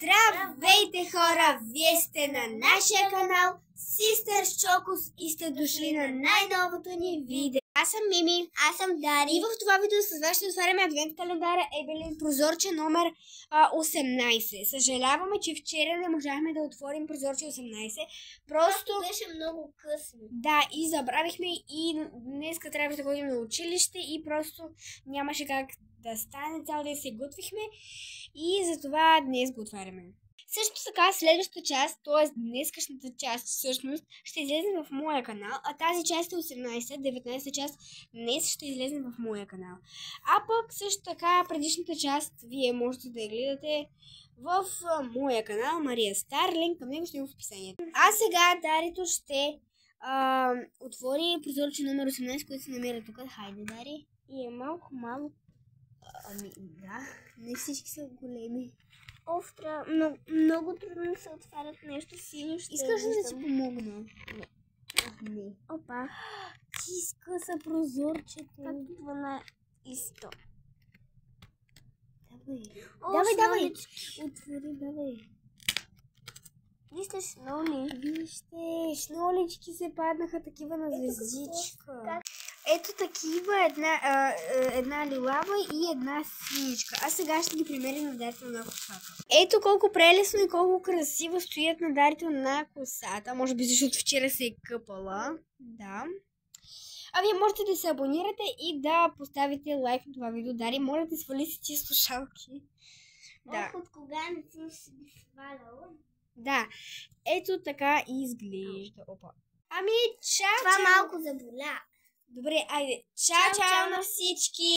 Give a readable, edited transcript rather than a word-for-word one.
Здравейте хора! Вие сте на нашия канал Sisters Chocos и сте дошли на най-новото ни видео. Аз съм Мими. Аз съм Дари. И в това видео с вас ще отваряме адвент календара Ебелин, прозорче номер 18. Съжаляваме, че вчера не можахме да отворим прозорче 18. Просто беше много късно. Да, и забравихме и днес трябваше да ходим на училище и просто нямаше как да стане, цял ден се готвихме и затова днес го отваряме. Също така следващата част, т.е. днескашната част всъщност ще излезе в моя канал, а тази част е 19 част днес ще излезе в моя канал. А пък също така предишната част вие можете да я гледате в моя канал Мария Старлинг, към него ще има в описанието. А сега Дарито ще отвори прозорче номер 18, който се намира тук. Хайде, Дари. И е малко. Ами да, не всички са големи. Остра, много трудно се отварят нещо силно. Искаш ли да си помогна? Не. Опа. Ти скъса прозорчето. Как 12. Давай. Отвори, давай. Вижте шноли. Вижте, шнолички се паднаха такива на звездичка. Ето такива, една лилава и една синичка. А сега ще ги примерим на Дарито на косата. Ето колко прелесно и колко красиво стоят на Дарито на косата. Може би защото вчера се е къпала. Да. А вие можете да се абонирате и да поставите лайк на това видео. Дари, моля да свали си тия слушалки. Да. От кога не съм си ги сваляла? Да. Ето така изглежда. Опа. Ами, чао! Това малко заболя. Добре, айде. Чао на всички!